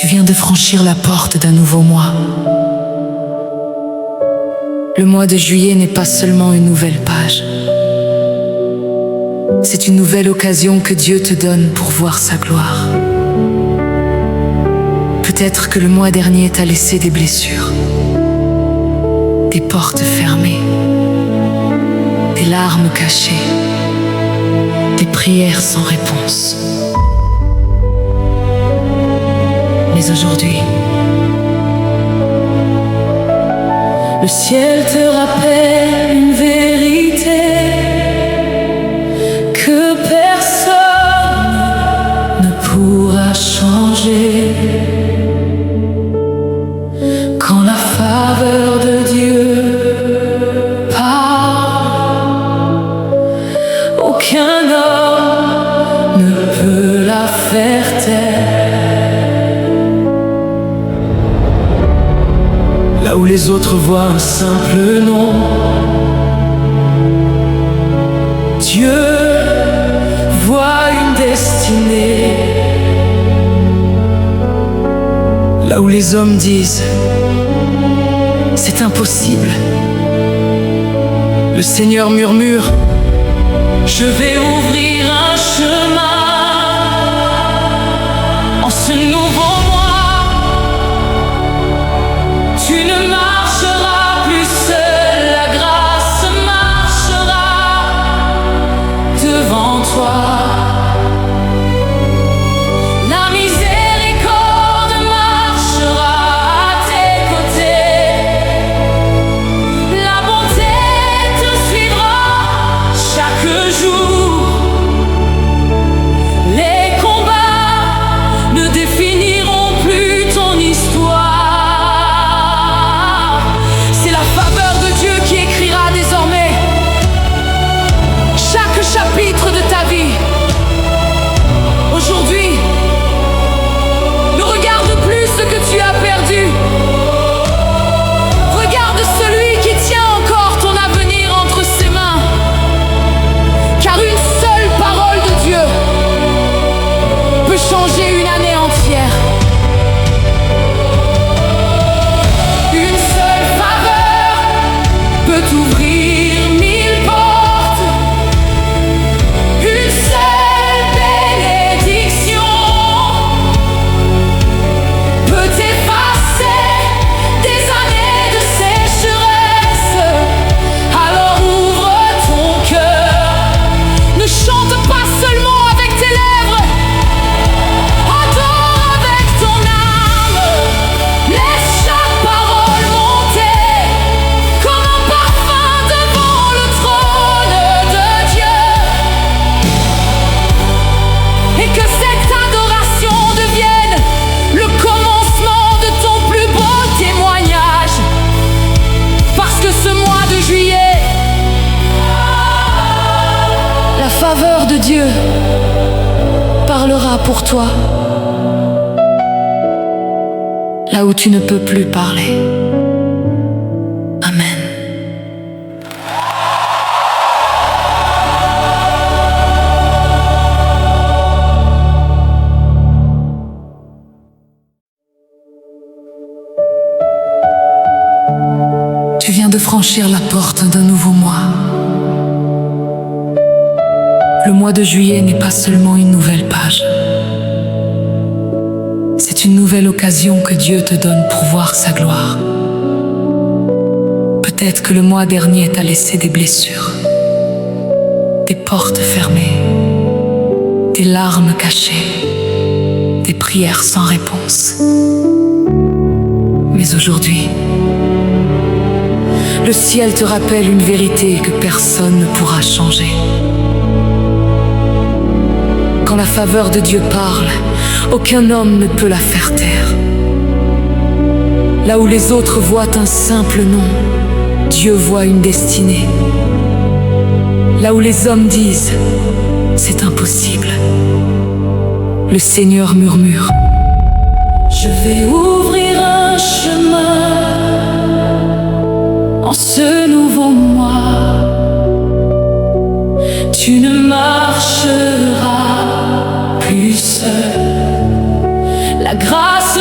Tu viens de franchir la porte d'un nouveau mois. Le mois de juillet n'est pas seulement une nouvelle page. C'est une nouvelle occasion que Dieu te donne pour voir sa gloire. Peut-être que le mois dernier t'a laissé des blessures, des portes fermées, des larmes cachées, des prières sans réponse. Mais aujourd'hui, le ciel te rappelle une vérité que personne ne pourra changer. Quand la faveur de Dieu parle, aucun homme ne peut la faire taire. Là où les autres voient un simple nom, Dieu voit une destinée. Là où les hommes disent c'est impossible, le Seigneur murmure, je vais ouvrir un chemin. En ce nouveau mois, tu ne marcheras plus seul, la grâce marchera devant toi. La miséricorde marchera à tes côtés. La bonté te suivra chaque jour. Les combats ne définiront plus ton histoire. C'est la faveur de Dieu qui écrira désormais chaque chapitre de ta vie. Aujourd'hui, ne regarde plus ce que tu as perdu. Regarde celui qui tient encore ton avenir entre ses mains. Car une seule parole de Dieu peut changer une année entière. Une seule faveur peut ouvrir 1000 portes. Une seule bénédiction peut effacer des années de sécheresse. Alors ouvre ton cœur. Ne chante pas seulement avec tes lèvres. Adore avec ton âme. Laisse chaque parole monter comme un parfum devant le trône de Dieu. Et que cette adoration devienne le commencement de ton plus beau témoignage. Parce que ce mois de juillet, la faveur de Dieu parlera pour toi. Là où tu ne peux plus parler. Amen. Tu viens de franchir la porte d'un nouveau mois. Le mois de juillet n'est pas seulement une nouvelle page. C'est une nouvelle occasion que Dieu te donne pour voir sa gloire. Peut-être que le mois dernier t'a laissé des blessures, des portes fermées, des larmes cachées, des prières sans réponse. Mais aujourd'hui, le ciel te rappelle une vérité que personne ne pourra changer. Quand la faveur de Dieu parle, aucun homme ne peut la faire taire. Là où les autres voient un simple nom, Dieu voit une destinée. Là où les hommes disent c'est impossible, le Seigneur murmure, je vais ouvrir un chemin. En ce nouveau mois, tu ne marcheras plus seul. La grâce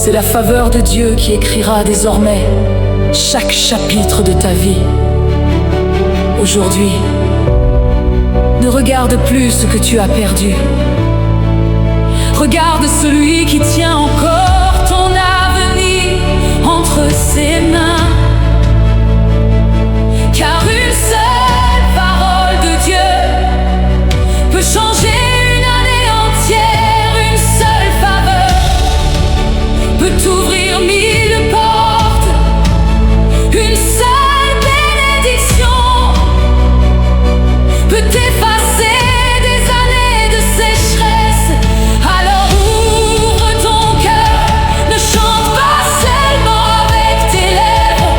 C'est la faveur de Dieu qui écrira désormais chaque chapitre de ta vie. Aujourd'hui, ne regarde plus ce que tu as perdu. Regarde celui qui tient encore ton avenir entre ses mains. Car une seule parole de Dieu peut changer une année entière. Une seule faveur peut t'ouvrir 1000 portes. Une seule bénédiction peut t'effacer des années de sécheresse. Alors ouvre ton cœur, ne chante pas seulement avec tes lèvres,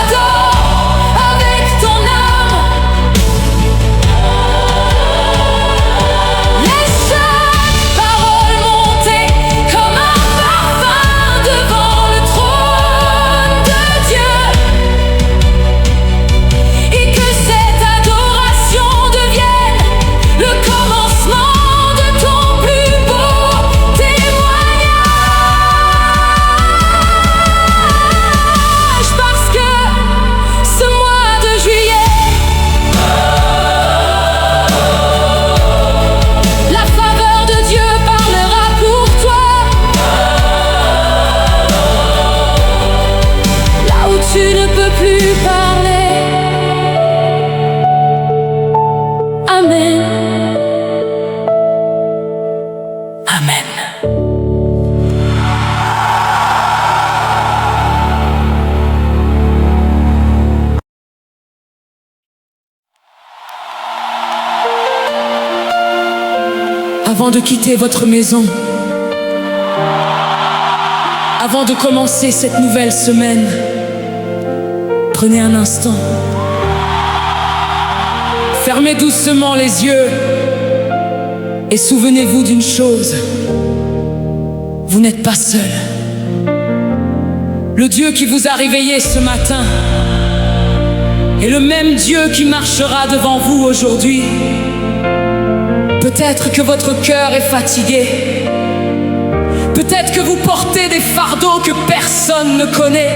adore avec ton âme. Laisse chaque parole monter comme un parfum devant le trône de Dieu, et que cette adoration devienne le commencement de ton plus beau témoignage. Parce que ce mois de juillet, la faveur de Dieu parlera pour toi. Là où tu ne peux plus parler. Amen. Amen. Avant de quitter votre maison, avant de commencer cette nouvelle semaine, prenez un instant. Fermez doucement les yeux et souvenez-vous d'une chose: vous n'êtes pas seul. Le Dieu qui vous a réveillé ce matin est le même Dieu qui marchera devant vous aujourd'hui. Peut-être que votre cœur est fatigué. Peut-être que vous portez des fardeaux que personne ne connaît.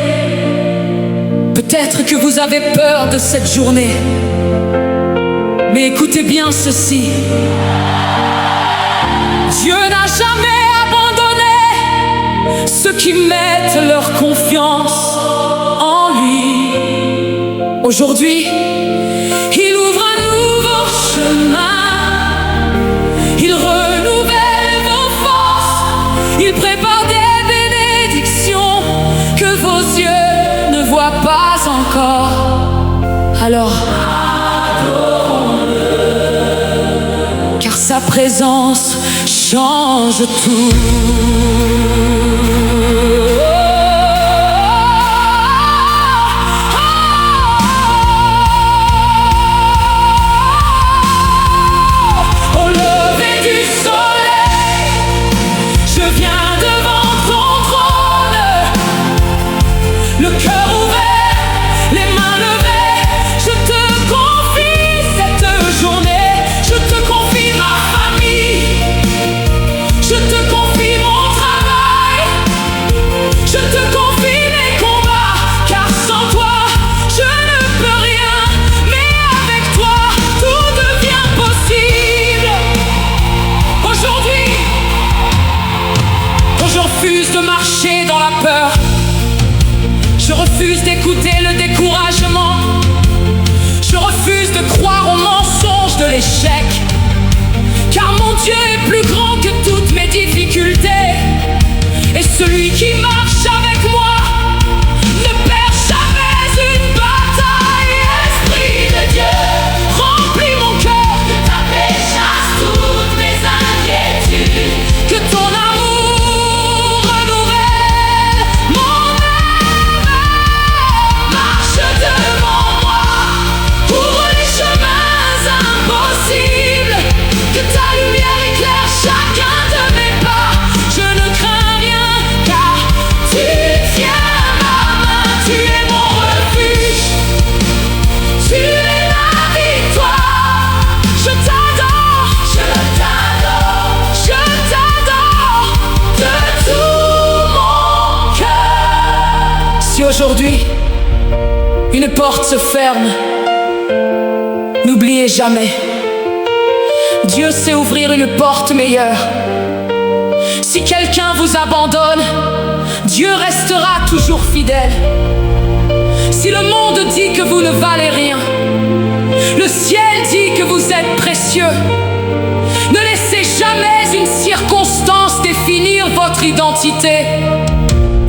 Peut-être que vous avez peur de cette journée. Mais écoutez bien ceci: Dieu n'a jamais abandonné ceux qui mettent leur confiance en lui. Aujourd'hui, il ouvre un nouveau chemin. Il renouvelle vos forces. Il prépare des bénédictions que vos yeux ne voient pas encore. Alors, car sa présence change tout. Au lever du soleil, je viens devant ton trône, le cœur ouvert, les mains levées. Je te confie cette journée, je te confie ma famille, je te confie mon travail, je te confie mes combats, car sans toi je ne peux rien, mais avec toi tout devient possible. Aujourd'hui, quand je refuse de marcher dans la peur, je refuse d'écouter le découragement, je refuse de croire aux mensonges de l'échec, car mon Dieu est plus grand que toutes mes difficultés. Et celui qui marche avec moi ne perd jamais une bataille. Esprit de Dieu, remplis mon cœur de ta paix, chasse toutes mes inquiétudes. Que ton amour renouvelle mon âme. Marche devant moi, ouvre les chemins impossibles. Que ta lumière éclaire chaque une porte se ferme, n'oubliez jamais, Dieu sait ouvrir une porte meilleure. Si quelqu'un vous abandonne, Dieu restera toujours fidèle. Si le monde dit que vous ne valez rien, le ciel dit que vous êtes précieux. Ne laissez jamais une circonstance définir votre identité.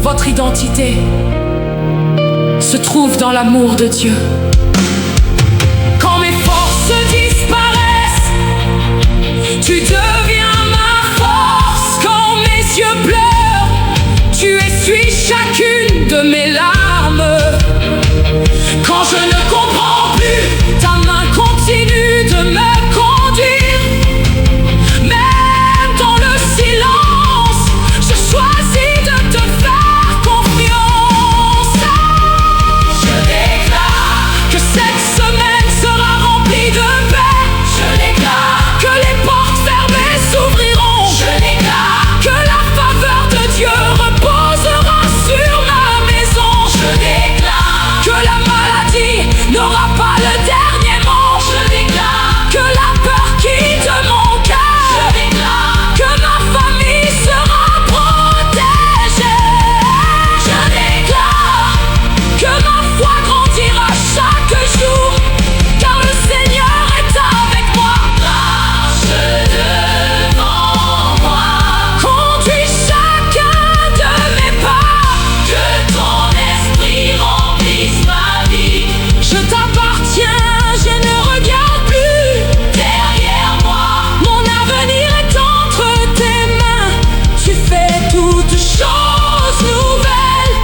Votre identité se trouve dans l'amour de Dieu. Quand mes forces disparaissent, tu deviens ma force. Quand mes yeux pleurent, tu essuies chacune de mes larmes. Quand je ne comprends plus, ta main continue de me conduire. Même dans le silence, je choisis de te faire confiance. Je déclare que cette semaine sera remplie de paix. Je déclare que les portes fermées s'ouvriront. Je déclare que la faveur de Dieu reposera sur ma maison. Je déclare que la maladie n'aura pas le dernier mot. Je déclare que la peur quitte mon cœur. Je déclare que ma famille sera protégée. Je déclare que ma foi grandira chaque jour, car le Seigneur est avec moi. Marche devant moi, conduis chacun de mes pas. Que ton esprit remplisse ma vie. Je t'appartiens, je ne regarde plus derrière moi. Mon avenir est entre tes mains. Tu fais toutes choses nouvelles.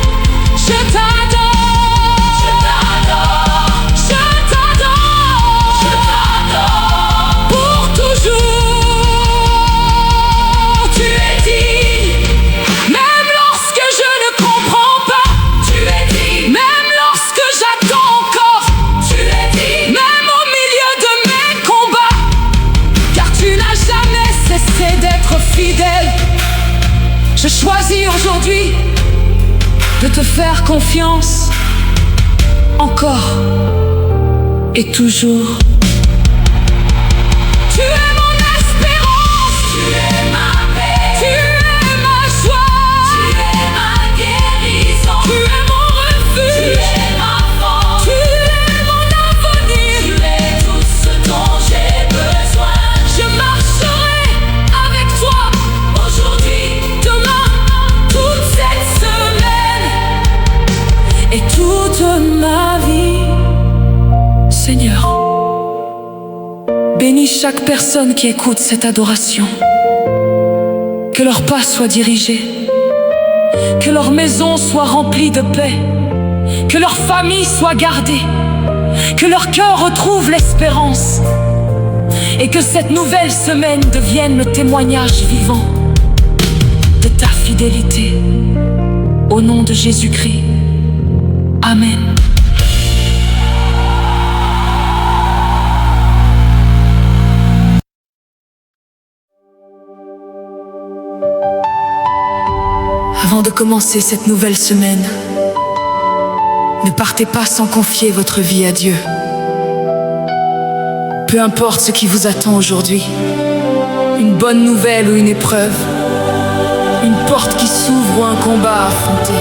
Je t'adore, je t'adore, je t'adore, je t'adore pour toujours. Tu es digne, même lorsque je ne comprends pas. Tu es digne, même lorsque j'attends encore. Tu es digne, même au milieu de mes combats, car tu n'as jamais cessé d'être fidèle. Je choisis aujourd'hui de te faire confiance, encore et toujours. Tu es mon espérance, tu es ma paix, tu es ma joie, tu es ma guérison, tu es mon refuge, tu es ma force, tu es mon avenir, tu es tout ce dont j'ai besoin. Je marcherai avec toi aujourd'hui, demain, toute cette semaine et toute ma vie. Seigneur, bénis chaque personne qui écoute cette adoration. Que leurs pas soient dirigés, que leur maison soit remplie de paix, que leur famille soit gardée, que leur cœur retrouve l'espérance, et que cette nouvelle semaine devienne le témoignage vivant de ta fidélité. Au nom de Jésus-Christ, Amen. Avant de commencer cette nouvelle semaine, ne partez pas sans confier votre vie à Dieu. Peu importe ce qui vous attend aujourd'hui, une bonne nouvelle ou une épreuve, une porte qui s'ouvre ou un combat à affronter,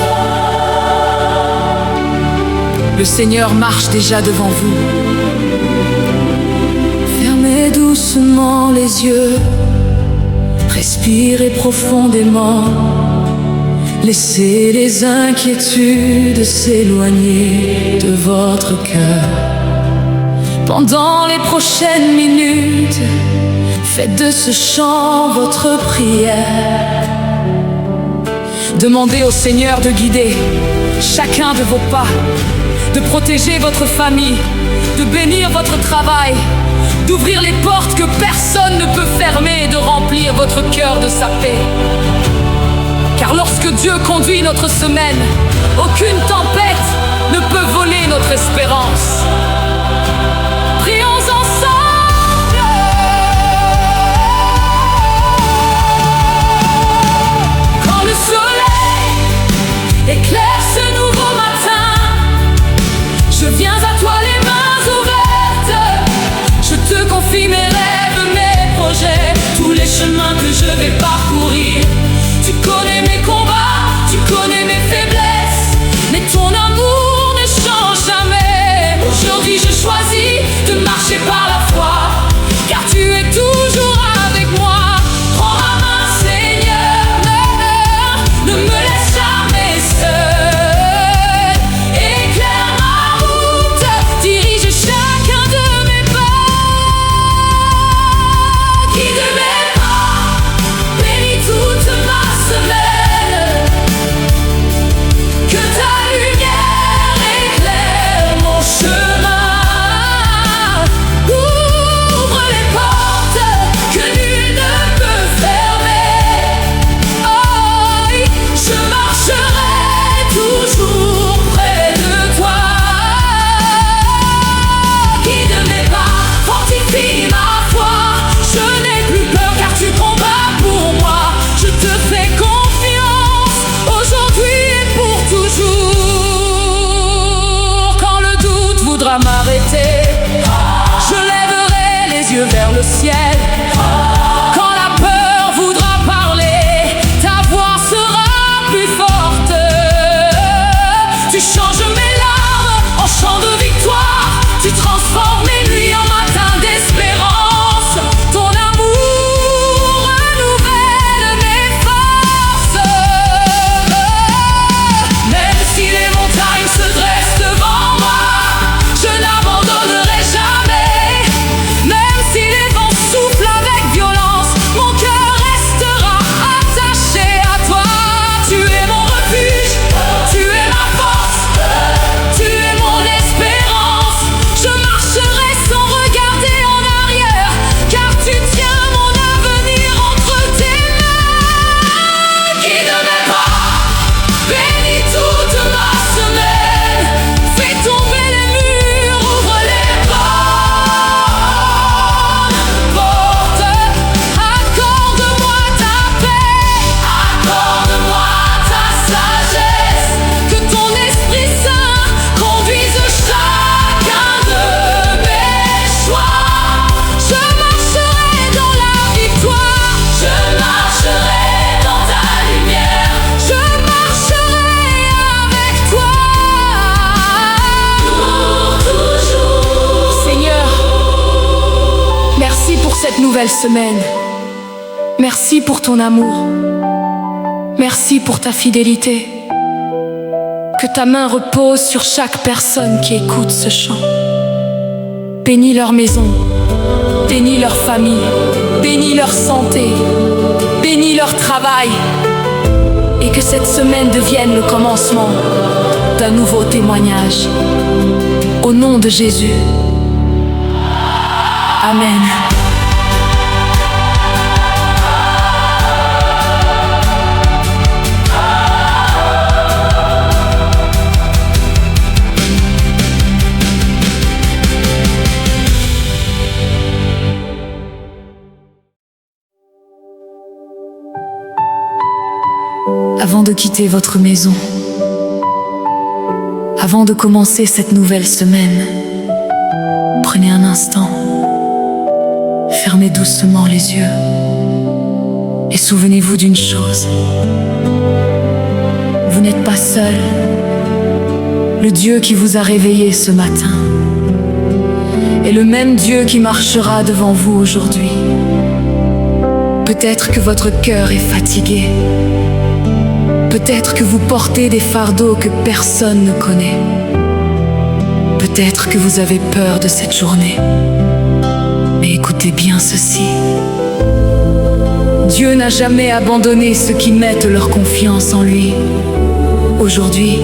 le Seigneur marche déjà devant vous. Fermez doucement les yeux, respirez profondément. Laissez les inquiétudes s'éloigner de votre cœur. Pendant les prochaines minutes, faites de ce chant votre prière. Demandez au Seigneur de guider chacun de vos pas, de protéger votre famille, de bénir votre travail, d'ouvrir les portes que personne ne peut fermer et de remplir votre cœur de sa paix. Car lorsque Dieu conduit notre semaine, aucune tempête ne peut voler notre espérance. Prions ensemble. Quand le soleil éclaire ce nouveau matin, je ciel. Quand la peur voudra parler, ta voix sera plus forte. Tu changes mes larmes en chants de victoire. Tu transformes mes nuits en matins d'espérance. Ton amour renouvelle mes forces. Même si les montagnes se dressent devant moi, je n'abandonnerai jamais. Même si les vents soufflent avec violence, mon cœur restera attaché à toi. Tu es mon refuge, tu es ma force, tu es mon espérance. Je marcherai sans regarder en arrière, car tu tiens mon avenir entre tes mains. Guide mes pas, bénis toute ma semaine. Fais tomber les murs, ouvre les portes. Accorde-moi ta paix, accorde-moi ta sagesse. Que ton Esprit Saint conduise chacun de mes choix. Je marcherai dans la victoire, je marcherai dans ta lumière. Je marcherai avec toi pour toujours. Seigneur, merci pour cette nouvelle semaine. Merci pour ton amour. Merci pour ta fidélité. Que ta main repose sur chaque personne qui écoute ce chant. Bénis leur maison, bénis leur famille, bénis leur santé, bénis leur travail. Et que cette semaine devienne le commencement d'un nouveau témoignage. Au nom de Jésus. Amen. Avant de quitter votre maison, avant de commencer cette nouvelle semaine, prenez un instant, fermez doucement les yeux et souvenez-vous d'une chose. Vous n'êtes pas seul. Le Dieu qui vous a réveillé ce matin est le même Dieu qui marchera devant vous aujourd'hui. Peut-être que votre cœur est fatigué. Peut-être que vous portez des fardeaux que personne ne connaît. Peut-être que vous avez peur de cette journée. Mais écoutez bien ceci. Dieu n'a jamais abandonné ceux qui mettent leur confiance en lui. Aujourd'hui,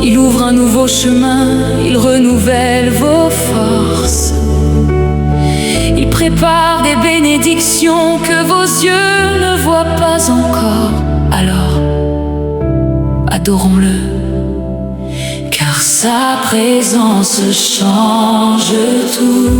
il ouvre un nouveau chemin, il renouvelle vos forces. Il prépare des bénédictions que vos yeux ne voient pas encore. Alors, adorons-le, car sa présence change tout.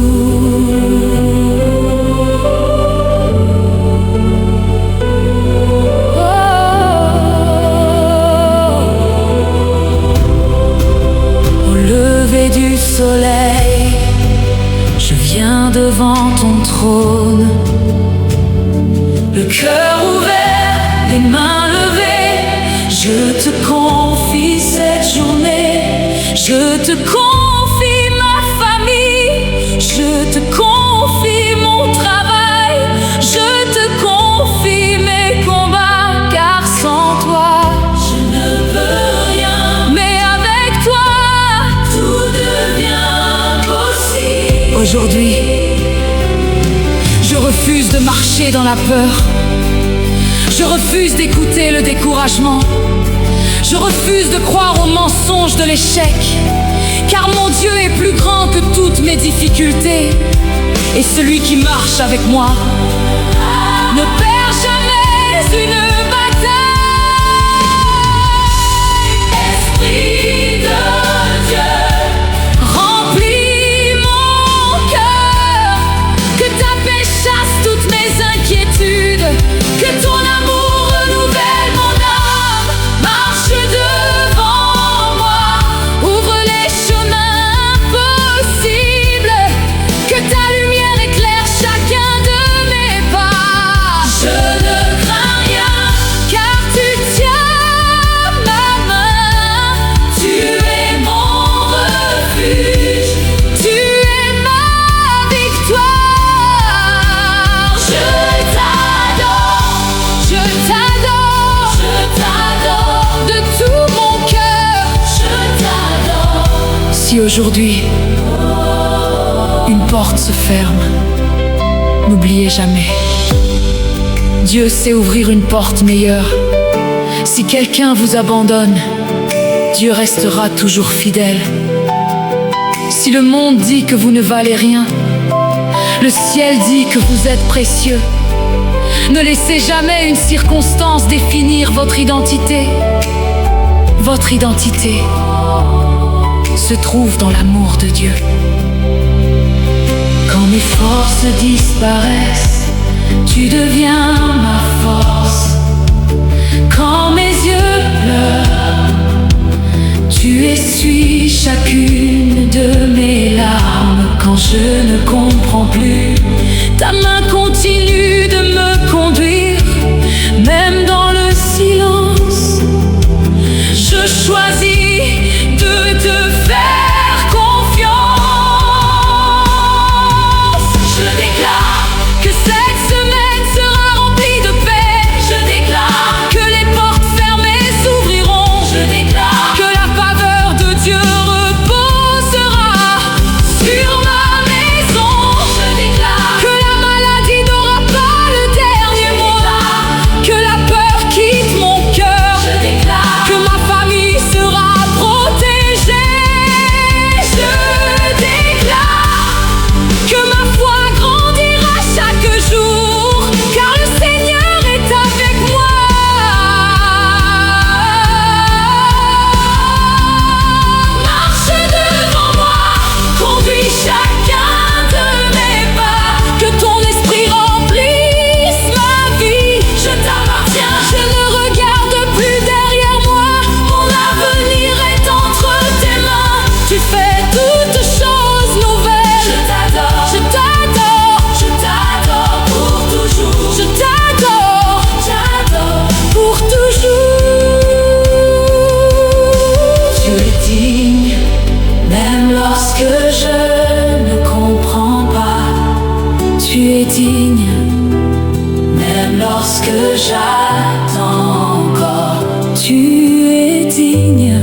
Au lever du soleil, je viens devant ton trône, le cœur ouvert, les mains levées. Je te confie cette journée, je te confie ma famille, je te confie mon travail, je te confie mes combats, car sans toi je ne peux rien, mais avec toi tout devient possible. Aujourd'hui, je refuse de marcher dans la peur. Je refuse d'écouter le découragement. Je refuse de croire aux mensonges de l'échec. Car mon Dieu est plus grand que toutes mes difficultés. Et celui qui marche avec moi ne perd jamais une bataille. Esprit de Dieu, remplis mon cœur. Que ta paix chasse toutes mes inquiétudes. Que ton amour renouvelle mon âme. Marche devant moi, ouvre les chemins impossibles. Que ta lumière éclaire Si aujourd'hui une porte se ferme, n'oubliez jamais, Dieu sait ouvrir une porte meilleure. Si quelqu'un vous abandonne, Dieu restera toujours fidèle. Si le monde dit que vous ne valez rien, le ciel dit que vous êtes précieux. Ne laissez jamais une circonstance définir votre identité. Votre identité se trouve dans l'amour de Dieu. Quand mes forces disparaissent, tu deviens ma force. Quand mes yeux pleurent, tu essuies chacune de mes larmes. Quand je ne comprends plus, ta main continue de me conduire. Même dans le silence, je choisis de te faire confiance. Je déclare que cette semaine sera remplie de paix. Je déclare que les portes fermées s'ouvriront. Je déclare que la faveur de Dieu reposera sur ma maison. Je déclare que la maladie n'aura pas le dernier mot. Que la peur quitte mon cœur. Je déclare que ma famille sera protégée. Je déclare que ma foi grandira chaque jour, car le Seigneur est avec moi. Marche devant moi, conduis chacun de mes pas. Que ton esprit remplisse ma vie. Je t'appartiens, je ne regarde plus derrière moi. Mon avenir est entre tes mains. Tu fais toutes choses nouvelles. Je t'adore, je t'adore, je t'adore pour toujours. Je t'adore, j'adore pour toujours. Tu es digne, même lorsque je ne comprends pas. Tu es digne, même lorsque j'attends encore. Tu es digne,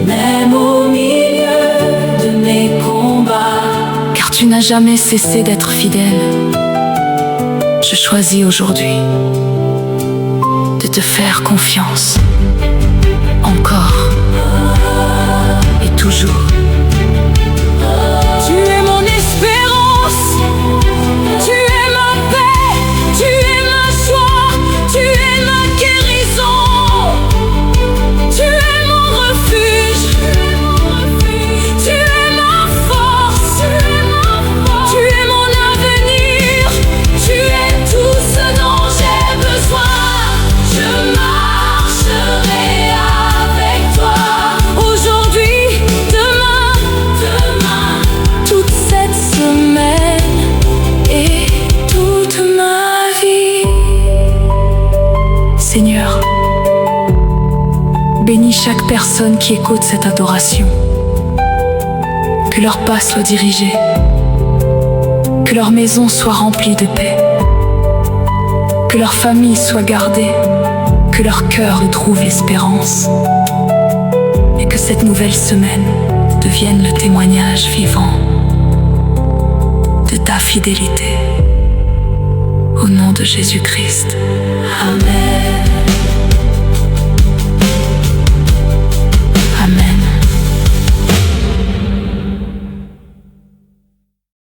même au milieu de mes combats. Car tu n'as jamais cessé d'être fidèle. Je choisis aujourd'hui de te faire confiance. Encore et toujours. Tu es mon espérance, tu es ma paix, tu es ma joie, tu es ma guérison. Tu es mon refuge, tu es ma force, tu es mon avenir, tu es tout ce dont j'ai besoin. Je marcherai avec toi, aujourd'hui, demain, toute cette semaine et toute ma vie. Seigneur, bénis chaque personne qui écoute cette adoration. Que leur pas soit dirigé, que leur maison soit remplie de paix, que leur famille soit gardée, que leur cœur retrouve l'espérance, et que cette nouvelle semaine devienne le témoignage vivant de ta fidélité. Au nom de Jésus-Christ. Amen.